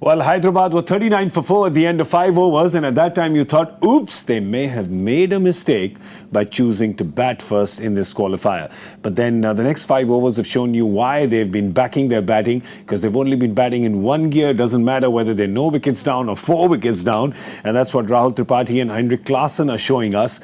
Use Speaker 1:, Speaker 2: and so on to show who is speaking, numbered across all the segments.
Speaker 1: Well, Hyderabad were 39 for 4 at the end of 5 overs, and at that time you thought, oops, they may have made a mistake by choosing to bat first in this qualifier. But then the next 5 overs have shown you why they've been backing their batting, because they've only been batting in one gear. Doesn't matter whether they're no wickets down or 4 wickets down, and that's what Rahul Tripathi and Heinrich Klaasen are showing us.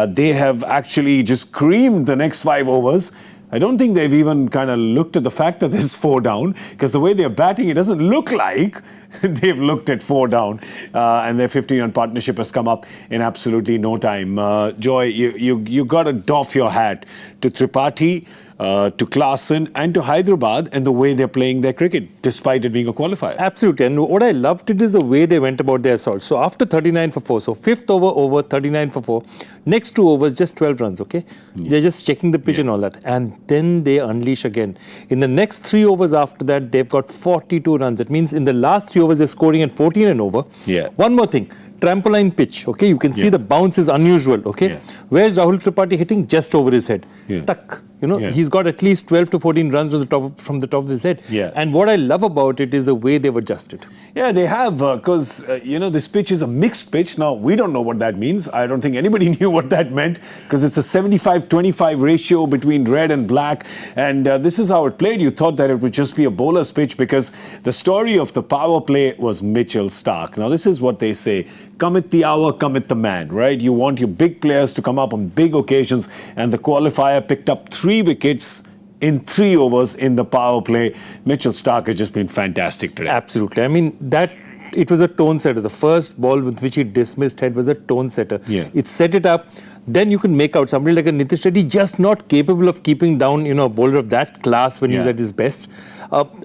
Speaker 1: They have actually just creamed the next 5 overs. I don't think they've even kind of looked at the fact that there's 4 down, because the way they're batting, it doesn't look like they've looked at 4 down. And their 50-run partnership has come up in absolutely no time. Joy, you got to doff your hat to Tripathi, to Klaasen and to Hyderabad and the way they're playing their cricket, despite it being a qualifier.
Speaker 2: Absolutely. And what I loved it is the way they went about their assault. So after 39 for 4, so 5th over 39 for 4, next 2 overs, just 12 runs, okay? Yeah. They're just checking the pitch and all that. And then they unleash again. In the next 3 overs after that, they've got 42 runs. That means in the last 3 overs, they're scoring at 14 and over.
Speaker 1: Yeah.
Speaker 2: One more thing. Trampoline pitch, okay? You can see the bounce is unusual, okay? Yeah. Where's Rahul Tripathi hitting? Just over his head. Yeah. Tuck. You know, he's got at least 12 to 14 runs on the top from the top of his head. Yeah. And what I love about it is the way they've adjusted.
Speaker 1: Yeah, they have, because, you know, this pitch is a mixed pitch. Now, we don't know what that means. I don't think anybody knew what that meant, because it's a 75-25 ratio between red and black. And this is how it played. You thought that it would just be a bowler's pitch, because the story of the power play was Mitchell Starc. Now, this is what they say. Cometh the hour, cometh the man, right? You want your big players to come up on big occasions, and the qualifier picked up 3 wickets in 3 overs in the power play. Mitchell Starc has just been fantastic today.
Speaker 2: Absolutely. I mean, it was a tone setter. The first ball with which he dismissed Head was a tone setter. Yeah. It set it up. Then you can make out somebody like a Nitish Reddy just not capable of keeping down, you know, a bowler of that class when he's at his best.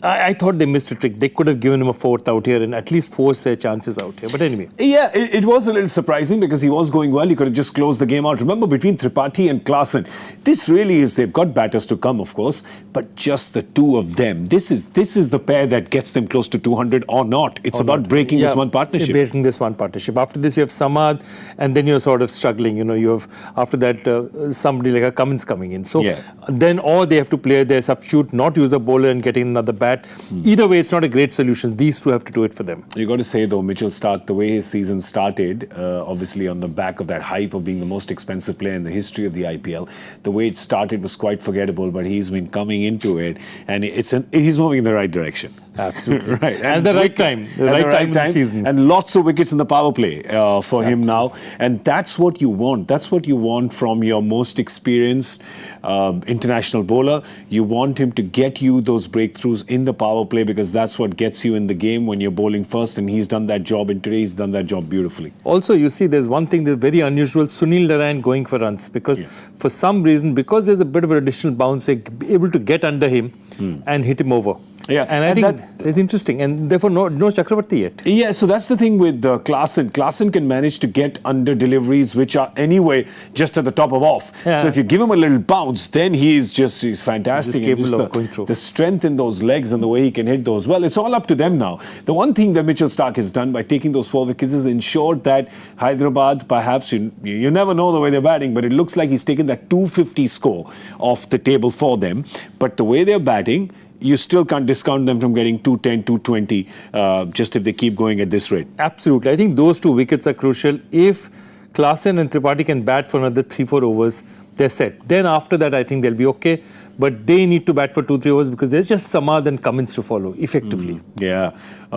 Speaker 2: I thought they missed a trick. They could have given him a 4th out here and at least forced their chances out here. But anyway.
Speaker 1: Yeah, it was a little surprising, because he was going well. He could have just closed the game out. Remember, between Tripathi and Klaasen, this really is, they've got batters to come, of course, but just the 2 of them. This is the pair that gets them close to 200 or not. It's about breaking this one partnership.
Speaker 2: Breaking this one partnership. After this, you have Samad, and then you're sort of struggling. You know, you have, after that, somebody like a Cummins coming in. So then, or they have to play their substitute, not use a bowler and getting another bat. Either way, it's not a great solution. These 2 have to do it for them.
Speaker 1: You got to say, though, Mitchell Starc, the way his season started, obviously on the back of that hype of being the most expensive player in the history of the IPL, the way it started was quite forgettable, but he's been coming into it, and he's moving in the right direction.
Speaker 2: Absolutely.
Speaker 1: Right.
Speaker 2: And the right time. The right time in the season.
Speaker 1: And lots of wickets in the power play for him now. And that's what you want. That's what you want from your most experienced international bowler. You want him to get you those breakthroughs in the power play, because that's what gets you in the game when you're bowling first. And he's done that job, and today he's done that job beautifully.
Speaker 2: Also, you see, there's one thing that's very unusual. Sunil Narine going for runs, because for some reason, because there's a bit of an additional bounce, they're able to get under him and hit him over. Yeah, and I think it's interesting, and therefore no Chakravarti yet.
Speaker 1: Yeah, so that's the thing with Klaasen. Klaasen can manage to get under deliveries which are anyway just at the top of off. Yeah. So if you give him a little bounce, then he's fantastic.
Speaker 2: He's capable of going through.
Speaker 1: The strength in those legs and the way he can hit those. Well, it's all up to them now. The one thing that Mitchell Starc has done by taking those 4 wickets is ensured that Hyderabad, perhaps, you never know the way they're batting, but it looks like he's taken that 250 score off the table for them. But the way they're batting, you still can't discount them from getting 210, 220, just if they keep going at this rate.
Speaker 2: Absolutely. I think those 2 wickets are crucial. If Klaasen and Tripathi can bat for another 3-4 overs, they're set. Then after that, I think they'll be okay. But they need to bat for 2-3 overs, because there's just Samad and Cummins to follow, effectively.
Speaker 1: Yeah.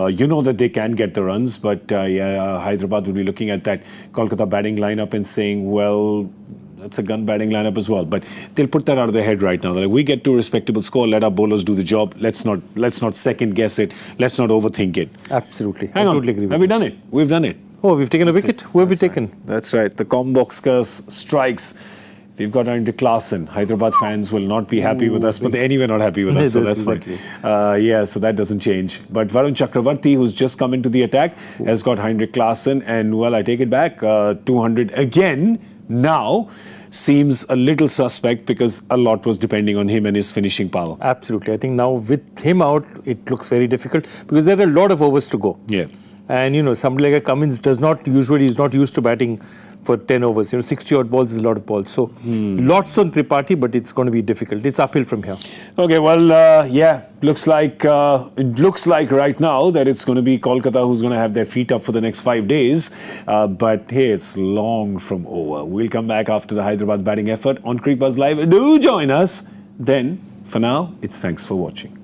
Speaker 1: You know that they can get the runs, but Hyderabad will be looking at that Kolkata batting lineup and saying, well, that's a gun batting lineup as well. But they'll put that out of their head right now. They're like, we get to a respectable score, let our bowlers do the job. Let's not second guess it. Let's not overthink it.
Speaker 2: Absolutely.
Speaker 1: Hang on. Totally agree with you. Have we done it? We've done it.
Speaker 2: Oh, we've taken a wicket? Who have we taken?
Speaker 1: That's right. The Comm Box curse strikes. We've got into Klaasen. Hyderabad fans will not be happy with us, but they're anyway not happy with us, so that's fine. Yeah, so that doesn't change. But Varun Chakravarti, who's just come into the attack, has got Heinrich Klaasen, and, well, I take it back, 200 again now. Seems a little suspect, because a lot was depending on him and his finishing power.
Speaker 2: Absolutely. I think now with him out, it looks very difficult, because there are a lot of overs to go.
Speaker 1: Yeah.
Speaker 2: And, somebody like a Cummins is not used to batting for 10 overs. 60 odd balls is a lot of balls. So lots on Tripathi, but it's going to be difficult. It's uphill from here.
Speaker 1: Okay, well, yeah, looks like right now that it's going to be Kolkata who's going to have their feet up for the next 5 days. But hey, it's long from over. We'll come back after the Hyderabad batting effort on Cricbuzz Live. Do join us. Then, for now, it's thanks for watching.